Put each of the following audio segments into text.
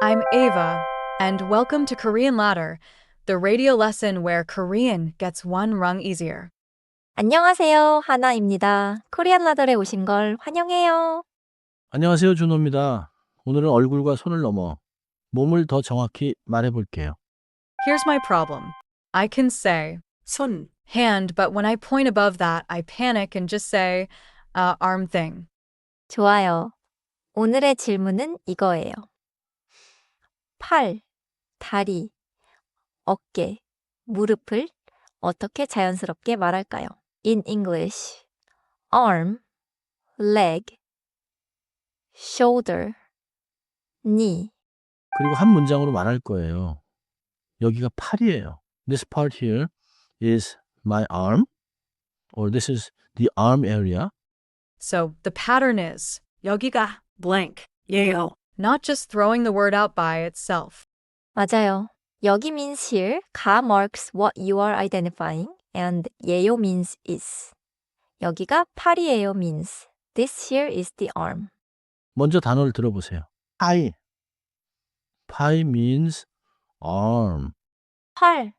I'm Ava, and welcome to Korean Ladder, the radio lesson where Korean gets one rung easier. 안녕하세요. 하나입니다. 코리안 라더에 오신 걸 환영해요. 안녕하세요, 준호입니다. 오늘은 얼굴과 손을 넘어 몸을 더 정확히 말해볼게요. Here's my problem. I can say 손, hand, but when I point above that, I panic and just say arm thing. 좋아요. 오늘의 질문은 이거예요. 팔, 다리, 어깨, 무릎을 어떻게 자연스럽게 말할까요? In English, arm, leg, shoulder, knee. 그리고 한 문장으로 말할 거예요. 여기가 팔이에요. This part here is my arm, or this is the arm area. So the pattern is 여기가 blank, 예요. not just throwing the word out by itself. 맞아요. 여기 means here, 가 marks what you are identifying, and 예요 means is. 여기가 팔이에요 means this here is the arm. 먼저 단어를 들어보세요. 파이. 파이 means arm. 팔.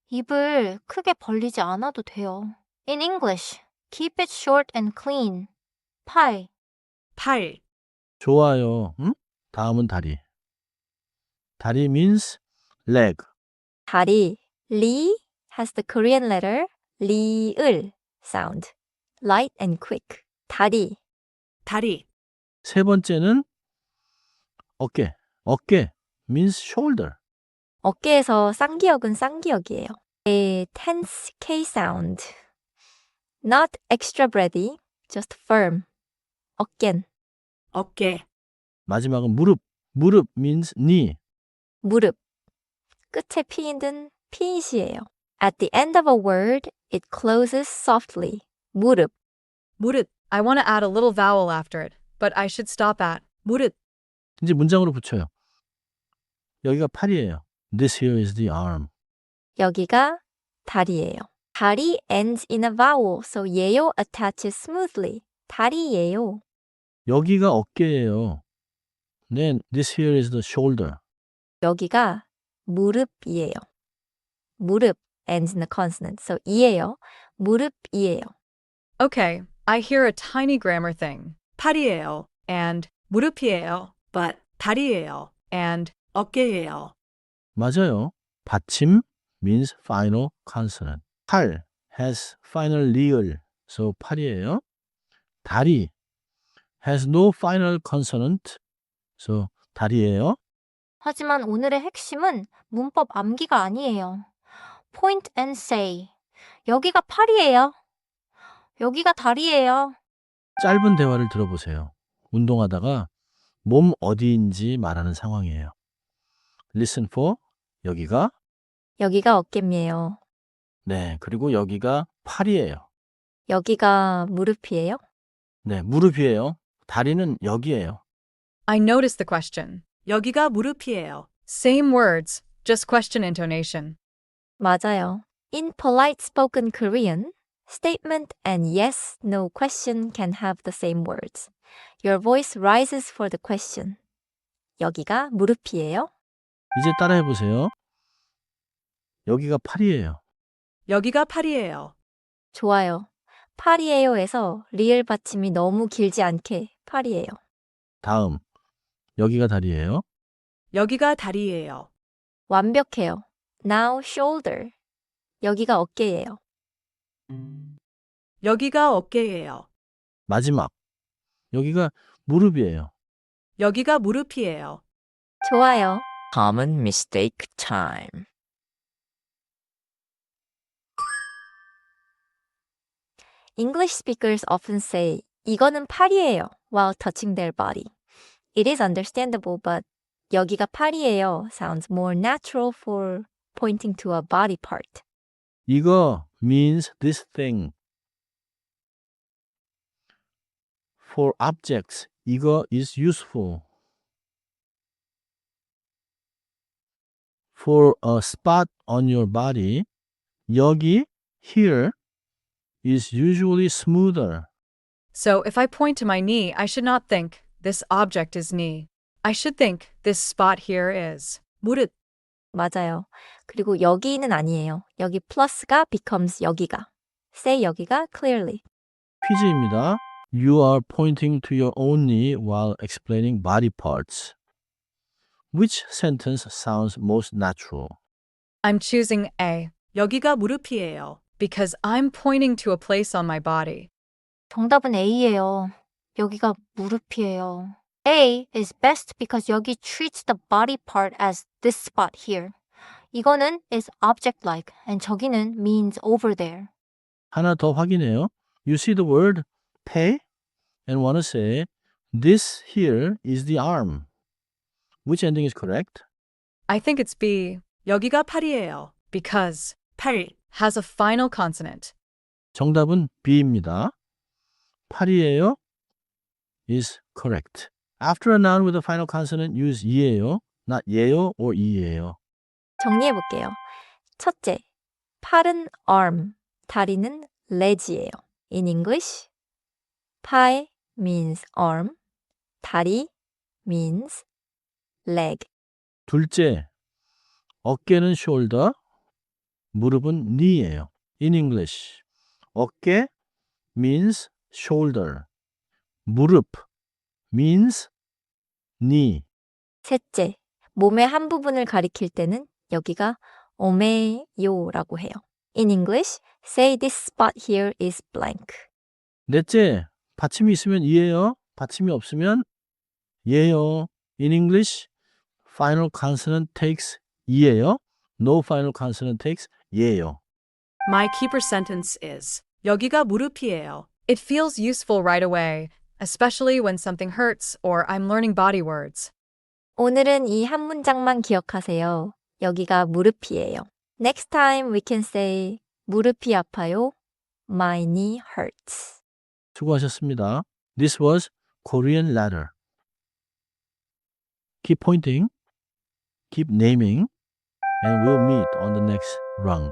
입을 크게 벌리지 않아도 돼요. In English, keep it short and clean. 팔. 팔, 좋아요. 응? 다음은 다리. 다리 means leg. 다리, 리 has the Korean letter 리을 sound. Light and quick. 다리. 다리, 세 번째는 어깨. 어깨 means shoulder. 어깨에서 쌍기역은 쌍기역이에요. A tense K sound. Not extra breathy, just firm. 어깬. 어깨, 마지막은 무릎. 무릎 means knee. 무릎. 끝에 피인은 피잇이에요. At the end of a word, it closes softly. 무릎. 무릇, I want to add a little vowel after it, but I should stop at 무릇, 이제 문장으로 붙여요. 여기가 팔이에요. This here is the arm. 여기가 다리예요. 다리 ends in a vowel, so 예요 attaches smoothly. 다리예요. 여기가 어깨예요. Then this here is the shoulder. 여기가 무릎이에요. 무릎 ends in a consonant, so 이예요. 무릎이에요. Okay, I hear a tiny grammar thing. 팔이에요. And 무릎이에요. but 다리예요. and 어깨예요. 맞아요. 받침 means final consonant. 팔 has final leal, so 팔이에요. 다리 has no final consonant, so 다리예요. 하지만 오늘의 핵심은 문법 암기가 아니에요. Point and say. 여기가 팔이에요. 여기가 다리예요. 짧은 대화를 들어보세요. 운동하다가 몸 어디인지 말하는 상황이에요. Listen for 여기가 여기가 어깨미에요. 네, 그리고 여기가 팔이에요. 여기가 무릎이에요. 네, 무릎이에요. 다리는 여기예요. I noticed the question. 여기가 무릎이에요. Same words, just question intonation. 맞아요. In polite spoken Korean, statement and yes, no question can have the same words. Your voice rises for the question. 여기가 무릎이에요. 이제 따라해 보세요. 여기가 팔이에요. 여기가 팔이에요. 좋아요. 팔이에요에서 리을 받침이 너무 길지 않게 팔이에요. 다음. 여기가 다리예요. 여기가 다리예요. 완벽해요. Now shoulder. 여기가 어깨예요. 여기가 어깨예요. 마지막. 여기가 무릎이에요. 여기가 무릎이에요. 좋아요. Common mistake time. English speakers often say 이거는 팔이에요 while touching their body. It is understandable, but 여기가 팔이에요 sounds more natural for pointing to a body part. 이거 means this thing. For objects, 이거 is useful. For a spot on your body, 여기, here, is usually smoother. So if I point to my knee, I should not think, this object is knee. I should think this spot here is. 무릇. 맞아요. 그리고 여기는 아니에요. 여기 플러스가 becomes 여기가. say 여기가 clearly. 퀴즈입니다. You are pointing to your own knee while explaining body parts. Which sentence sounds most natural? I'm choosing A 여기가 무릎이에요. because I'm pointing to a place on my body. 정답은 A예요. 여기가 무릎이에요. A is best because 여기 treats the body part as this spot here. 이거는 is object-like and 저기는 means over there. 하나 더 확인해요. You see the word pay and want to say this here is the arm. Which ending is correct? I think it's B 여기가 팔이에요. because 팔. has a final consonant. 정답은 B입니다. 팔이에요 is correct. After a noun with a final consonant, use 이에요, not 예요 or 이예요. 정리해 볼게요. 첫째, 팔은 arm, 다리는 leg이에요. In English, 팔 means arm, 다리 means leg. 둘째, 어깨는 shoulder, 무릎은 knee예요. In English, 어깨 means shoulder, 무릎 means knee. 셋째, 몸의 한 부분을 가리킬 때는 여기가 오메요라고 해요. In English, say this spot here is blank. 넷째, 받침이 있으면 이예요, 받침이 없으면 예요. In English, final consonant takes 이예요, no final consonant takes 예요. My keeper sentence is 여기가 무릎이에요. It feels useful right away, especially when something hurts or I'm learning body words. 오늘은 이 한 문장만 기억하세요. 여기가 무릎이에요. Next time we can say 무릎이 아파요. My knee hurts. 수고하셨습니다. This was Korean ladder. Keep pointing, keep naming, and we'll meet on the next rung.